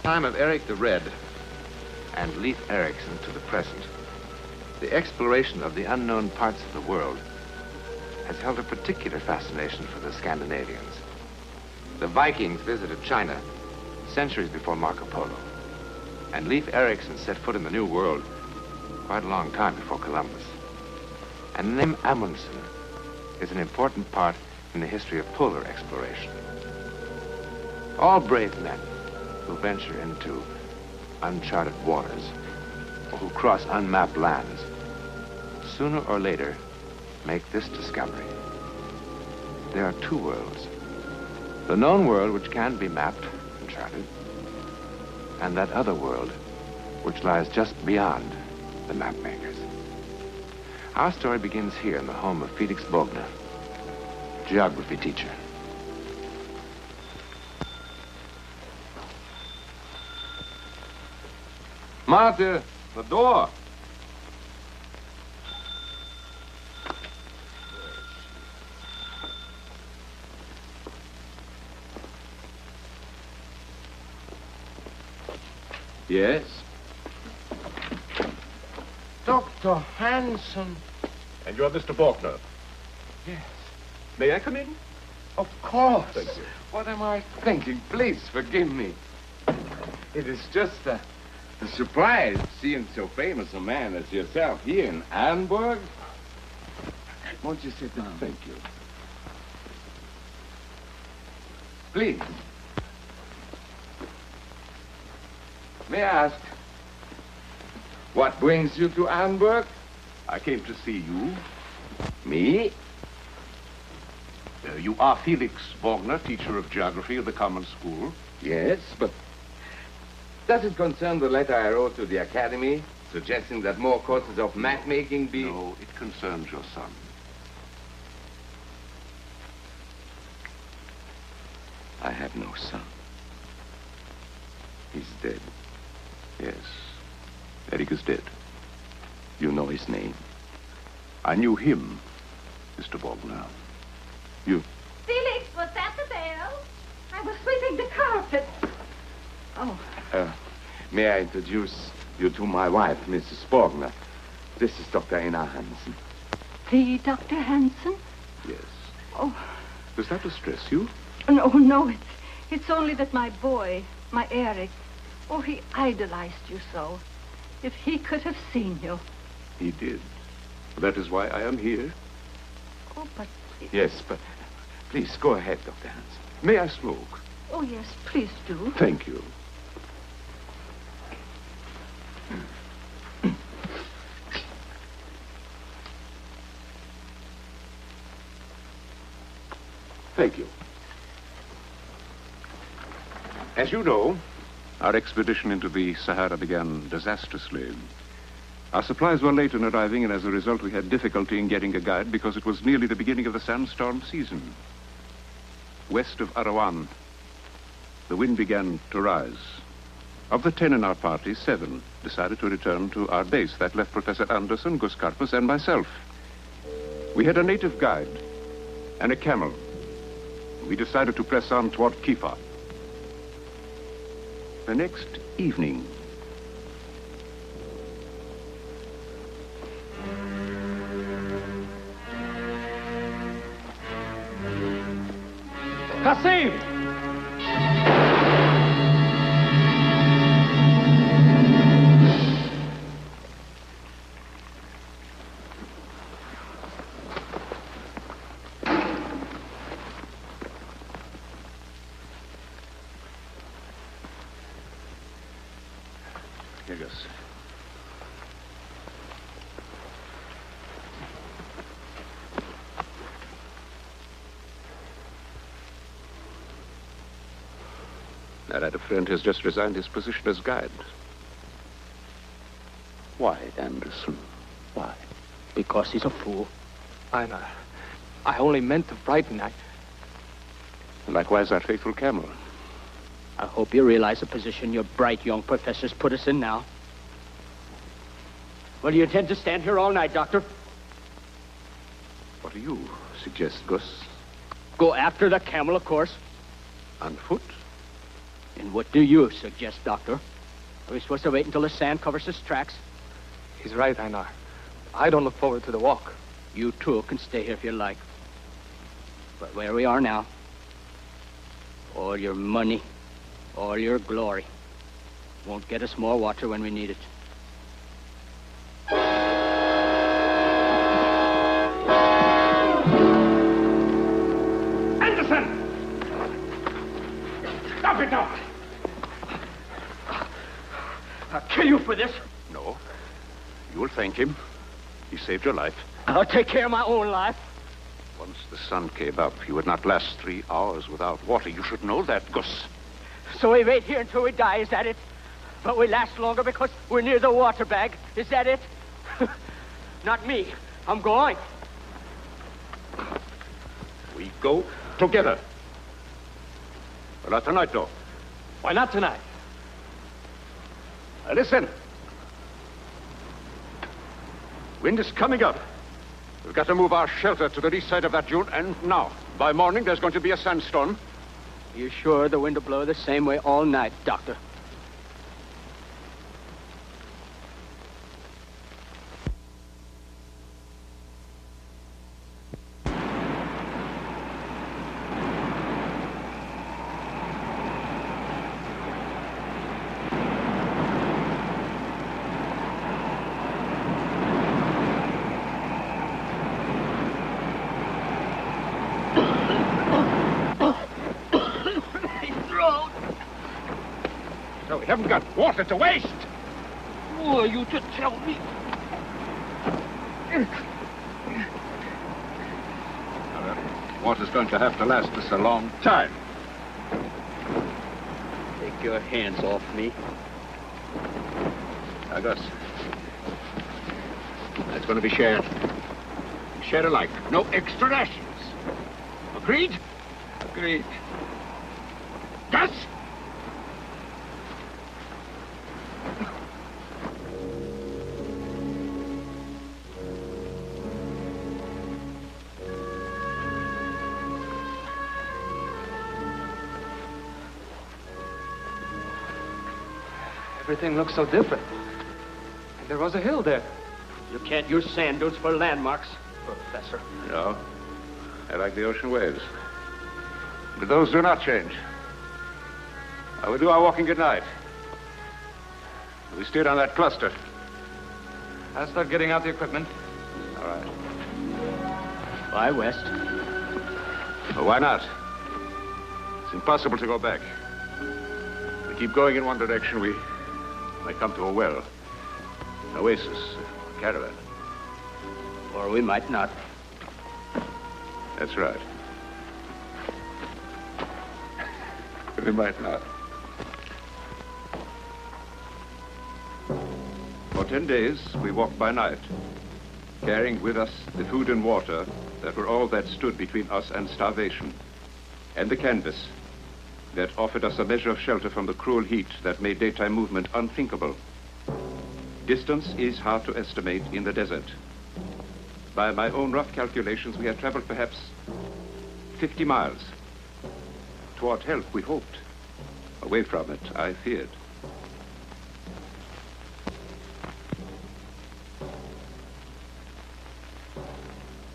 time of Eric the Red and Leif Erikson to the present, the exploration of the unknown parts of the world has held a particular fascination for the Scandinavians. The Vikings visited China centuries before Marco Polo, and Leif Erikson set foot in the New World quite a long time before Columbus. And the name Amundsen is an important part in the history of polar exploration. All brave men who venture into uncharted waters or who cross unmapped lands, sooner or later, make this discovery. There are two worlds. The known world, which can be mapped and charted, and that other world, which lies just beyond the map makers. Our story begins here in the home of Felix Borgner, geography teacher. Martha, the door. Yes? Dr. Hansen. And you're Mr. Borgner? Yes. May I come in? Of course. Thank you. What am I thinking? Please forgive me. It is just a surprise seeing so famous a man as yourself here in Hamburg. Won't you sit down? Thank you. Please. May I ask, what brings you to Hamburg? I came to see you. Me? You are Felix Borgner, teacher of geography at the Common School. Yes, but does it concern the letter I wrote to the Academy, suggesting that more courses of map-making be... No, it concerns your son. I have no son. He's dead. Yes, Eric is dead. You know his name? I knew him, Mr. Borgner. You... Felix, was that the bell? I was sweeping the carpet. Oh. May I introduce you to my wife, Mrs. Borgner? This is Dr. Einar Hansen. The Dr. Hansen? Yes. Oh. Does that distress you? No, it's only that my boy, my Eric, oh, he idolized you so. If he could have seen you. He did. That is why I am here. Oh, but... Yes, but please go ahead, Dr. Hansen. May I smoke? Oh, yes, please do. Thank you. Thank you. As you know, our expedition into the Sahara began disastrously. Our supplies were late in arriving, and as a result, we had difficulty in getting a guide because it was nearly the beginning of the sandstorm season. West of Arawan, the wind began to rise. Of the 10 in our party, 7 decided to return to our base. That left Professor Anderson, Gus Karpus, and myself. We had a native guide and a camel. We decided to press on toward Kifa. The next evening, Kasim! Here goes. That had a friend who's just resigned his position as guide. Why, Anderson? Why? Because he's a fool. I only meant to frighten. Likewise, our faithful camel. I hope you realize the position your bright young professors put us in now. Well, do you intend to stand here all night, Doctor? What do you suggest, Gus? Go after the camel, of course. On foot? And what do you suggest, Doctor? Are we supposed to wait until the sand covers his tracks? He's right, Einar. I don't look forward to the walk. You too can stay here if you like. But where we are now, all your money, all your glory, won't get us more water when we need it. Stop it now! I'll kill you for this. No. You'll thank him. He saved your life. I'll take care of my own life. Once the sun came up, you would not last 3 hours without water. You should know that, Gus. So we wait here until we die, is that it? But we last longer because we're near the water bag. Is that it? Not me. I'm going. We go together. But not tonight, though. Why not tonight? Listen. Wind is coming up. We've got to move our shelter to the east side of that dune, and now. By morning, there's going to be a sandstorm. You sure the wind will blow the same way all night, Doctor? We haven't got water to waste. Who are you to tell me? Water's going to have to last us a long time. Take your hands off me. Now, Gus. That's going to be shared. Shared alike. No extra rations. Agreed? Agreed. Gus! Everything looks so different. And there was a hill there. You can't use sand dunes for landmarks, Professor. No. I like the ocean waves. But those do not change. I will do our walking at night. We steered on that cluster. I'll start getting out the equipment. All right. Why west? Well, why not? It's impossible to go back. We keep going in one direction, we might come to a well, an oasis, a caravan. Or we might not. That's right. We might not. For 10 days, we walked by night, carrying with us the food and water that were all that stood between us and starvation, and the canvas that offered us a measure of shelter from the cruel heat that made daytime movement unthinkable. Distance is hard to estimate in the desert. By my own rough calculations, we had traveled perhaps 50 miles. Toward help, we hoped. Away from it, I feared.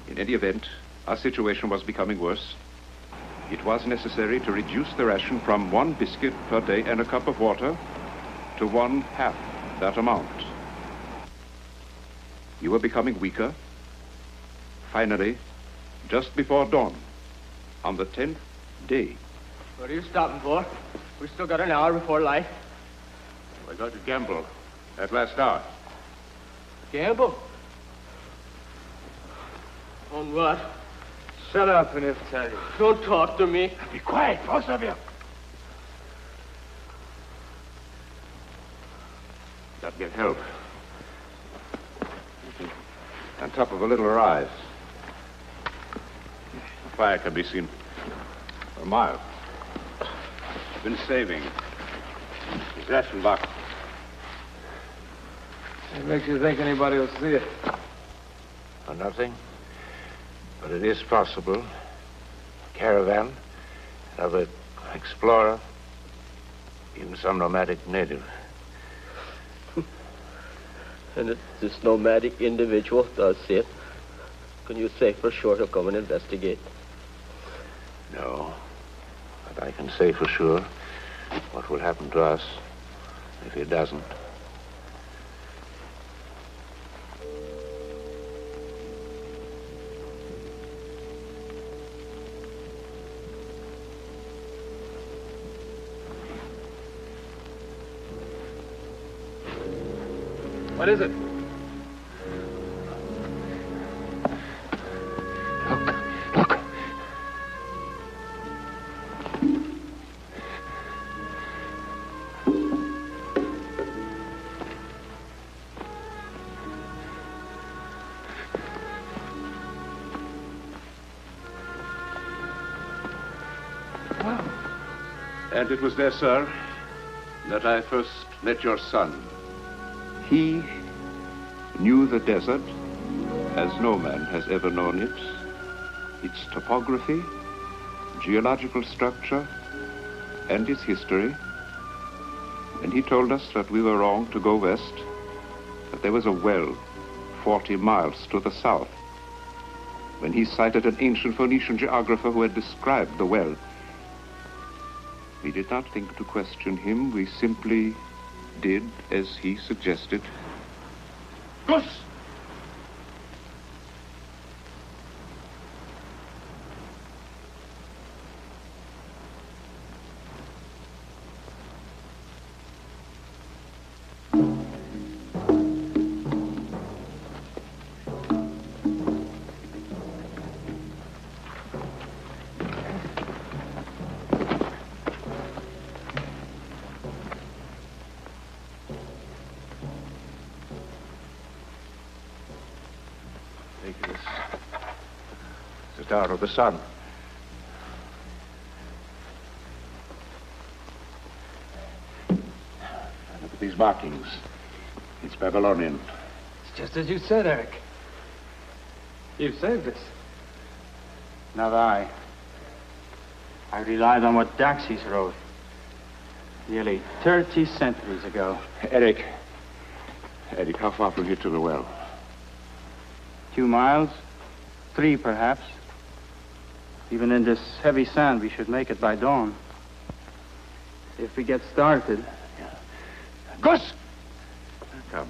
In any event, our situation was becoming worse. It was necessary to reduce the ration from 1 biscuit per day and a cup of water to 1/2 that amount. You were becoming weaker. Finally, just before dawn, on the 10th day. What are you stopping for? We still got an hour before light. We're going to gamble that last hour. Gamble? On what? Shut up and he'll tell you. Don't talk to me. Be quiet, both of you. Got to get help. On top of a little rise. The fire can be seen for a mile. Been saving his ration box. What makes you think anybody will see it? For nothing. But it is possible. A caravan, another explorer. Even some nomadic native. And if this nomadic individual does see it, can you say for sure he'll come and investigate? No. But I can say for sure what will happen to us if he doesn't. What is it? Look. And it was there, sir, that I first met your son. He knew the desert as no man has ever known it, its topography, geological structure, and its history. And he told us that we were wrong to go west, that there was a well 40 miles to the south. When he cited an ancient Phoenician geographer who had described the well, we did not think to question him. We simply did as he suggested. Gus! Star of the sun. Look at these markings. It's Babylonian. It's just as you said, Eric. You've saved us. Not I. I relied on what Daxis wrote. Nearly 30 centuries ago. Eric, how far from here to the well? 2 miles, 3 perhaps. Even in this heavy sand, we should make it by dawn. If we get started. Yeah. Gus! Come.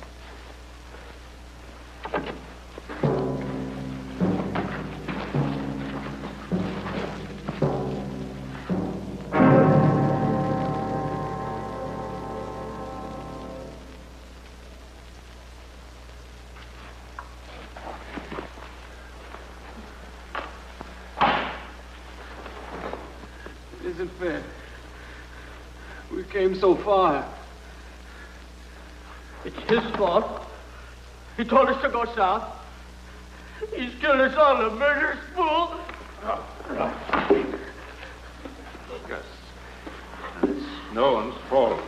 Isn't fair. We came so far. It's his fault. He told us to go south. He's killed us all, a murderous fool. Gus, it's no one's fault.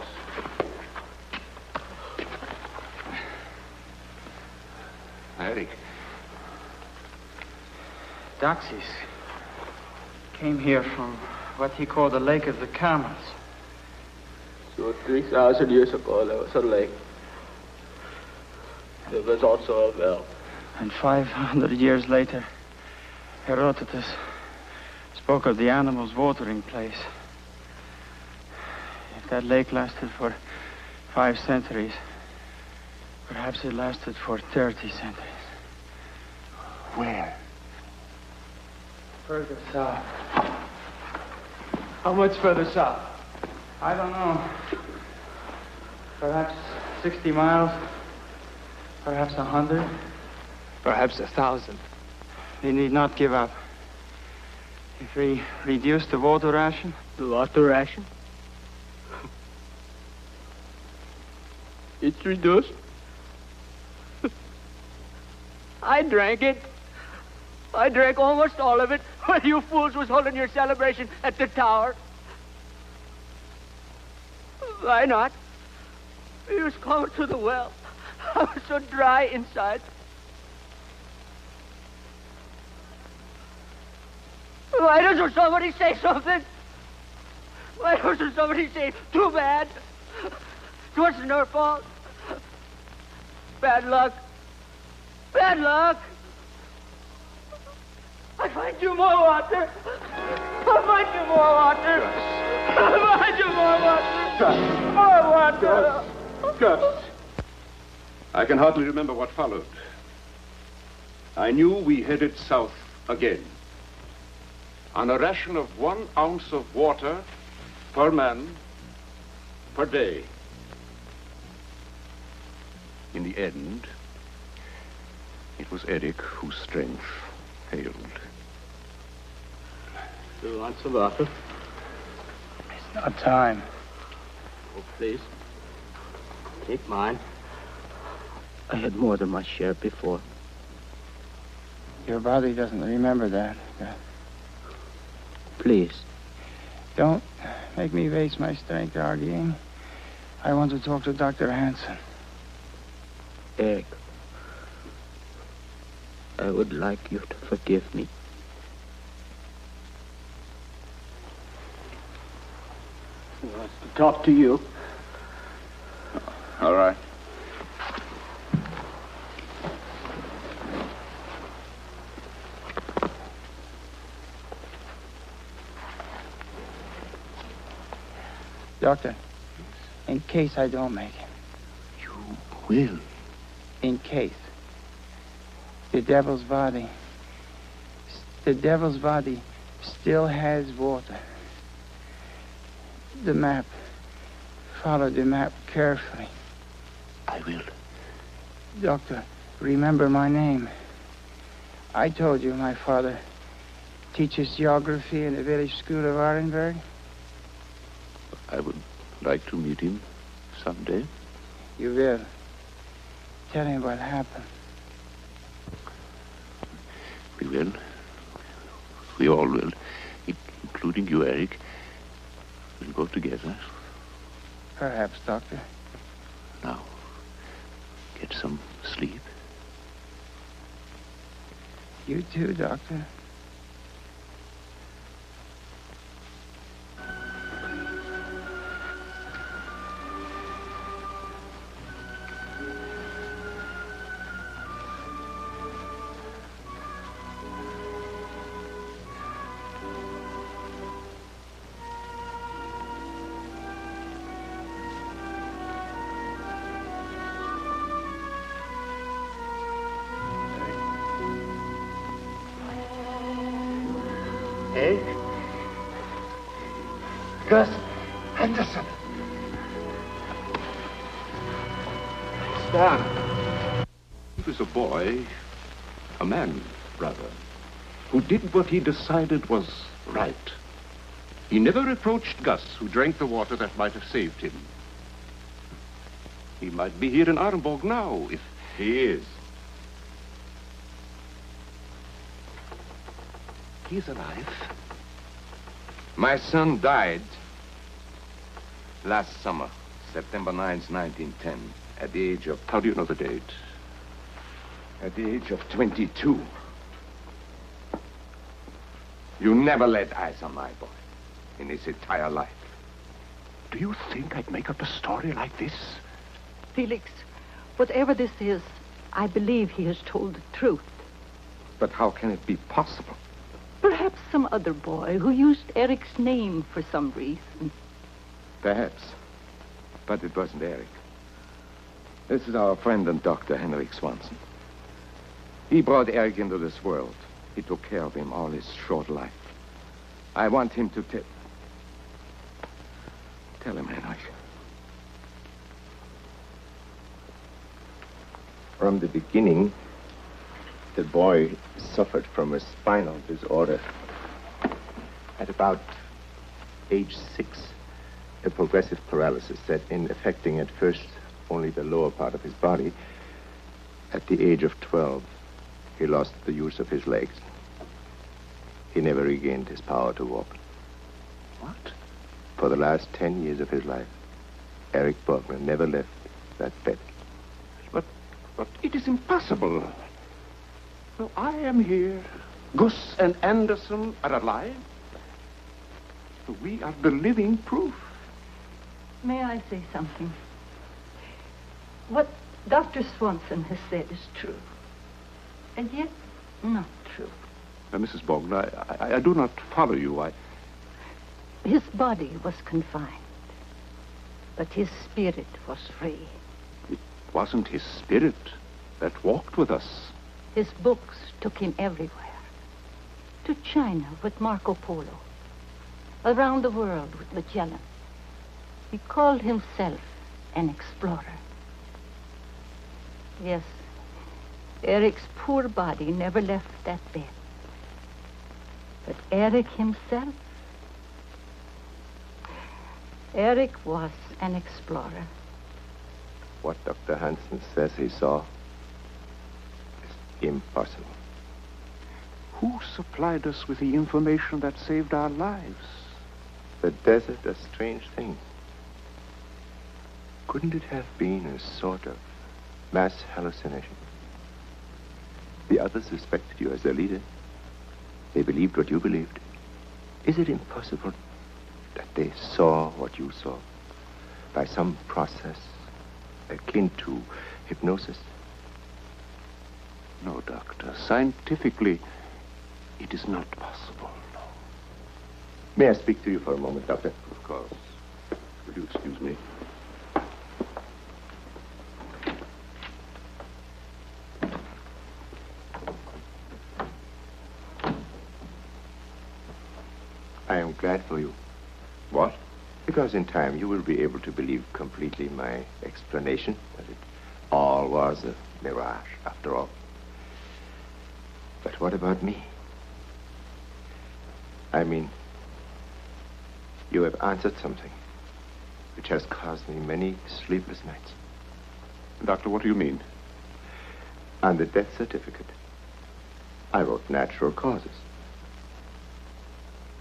Eric. Daxis came here from what he called the Lake of the Camels. So 3,000 years ago, there was a lake. There was also a well. And 500 years later, Herodotus spoke of the animal's watering place. If that lake lasted for 5 centuries, perhaps it lasted for 30 centuries. Where? Further south. How much further south? I don't know. Perhaps 60 miles. Perhaps 100. Perhaps 1,000. We need not give up. If we reduce the water ration. The water ration? It's reduced. I drank it. I drank almost all of it when you fools was holding your celebration at the tower. Why not? We was coming to the well. I was so dry inside. Why doesn't somebody say something? Why doesn't somebody say, too bad? It wasn't her fault. Bad luck. Bad luck. I'll find you more water. I'll find you more water. I'll find you more water. More water. Gus. I can hardly remember what followed. I knew we headed south again. On a ration of 1 ounce of water per man per day. In the end, it was Eric whose strength failed. You want some water? It's not time. Oh, please. Take mine. I had more than my share before. Your body doesn't remember that. Please. Don't make me waste my strength arguing. I want to talk to Dr. Hansen. Eric, I would like you to forgive me. He wants to talk to you. All right. Doctor, in case I don't make it. You will. In case. The devil's body still has water. The map. Follow the map carefully. I will. Doctor, remember my name. I told you my father teaches geography in the village school of Arenberg. I would like to meet him someday. You will. Tell him what happened. We will. We all will. Including you, Eric. We'll go together. Perhaps, Doctor. Now, get some sleep. You too, Doctor. Gus Henderson. Stan. He was a boy, a man, rather, who did what he decided was right. He never reproached Gus, who drank the water that might have saved him. He might be here in Arenberg now, if... He is. He's alive. My son died last summer, September 9th, 1910, at the age of... How do you know the date? At the age of 22. You never laid eyes on my boy in his entire life. Do you think I'd make up a story like this? Felix, whatever this is, I believe he has told the truth. But how can it be possible? Perhaps some other boy who used Eric's name for some reason. Perhaps. But it wasn't Eric. This is our friend and Dr. Henrik Swanson. He brought Eric into this world. He took care of him all his short life. I want him to tell him, Henrik. From the beginning, the boy suffered from a spinal disorder. At about age 6, a progressive paralysis set in, affecting at first only the lower part of his body. At the age of 12, he lost the use of his legs. He never regained his power to walk. What? For the last 10 years of his life, Eric Borgner never left that bed. But it is impossible. So I am here. Gus and Anderson are alive. Doctor, we are the living proof. May I say something? What Dr. Swanson has said is true, and yet not true. Mrs. Borgner, I do not follow you. His body was confined, but his spirit was free. It wasn't his spirit that walked with us. His books took him everywhere. To China with Marco Polo. Around the world with Magellan. He called himself an explorer. Yes, Eric's poor body never left that bed. But Eric himself, Eric was an explorer. What Dr. Hansen says he saw is impossible. Who supplied us with the information that saved our lives? The desert, a strange thing. Couldn't it have been a sort of mass hallucination? The others respected you as their leader. They believed what you believed. Is it impossible that they saw what you saw by some process akin to hypnosis? No, Doctor. Scientifically, it is not possible, no. May I speak to you for a moment, Doctor? Of course. Will you excuse me? I am glad for you. What? Because in time you will be able to believe completely my explanation that it all was a mirage after all. But what about me? I mean, you have answered something which has caused me many sleepless nights. Doctor, what do you mean? On the death certificate, I wrote natural causes.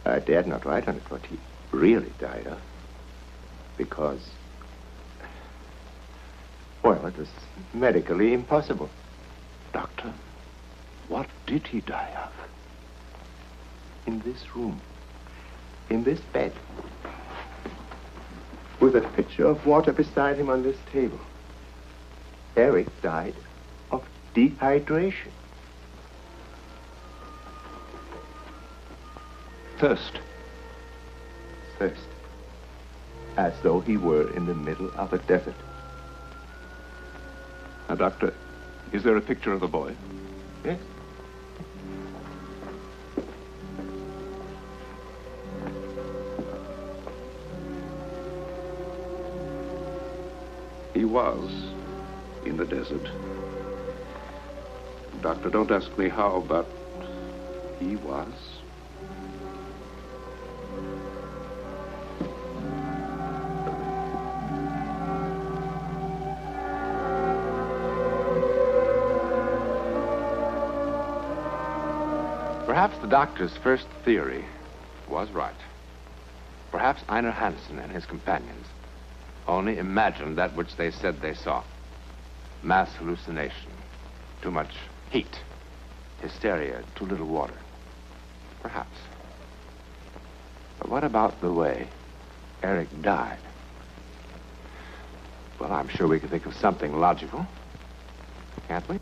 I dared not write on it what he really died of, because, well, it was medically impossible. Doctor, what did he die of? In this room, in this bed, with a pitcher of water beside him on this table, Eric died of dehydration. Thirst. Thirst. As though he were in the middle of a desert. Now, Doctor, is there a picture of the boy? Yes. He was in the desert. Doctor, don't ask me how, but he was. Perhaps the doctor's first theory was right. Perhaps Einar Hansen and his companions only imagined that which they said they saw. Mass hallucination, too much heat, hysteria, too little water. Perhaps. But what about the way Eric died? Well, I'm sure we could think of something logical, can't we?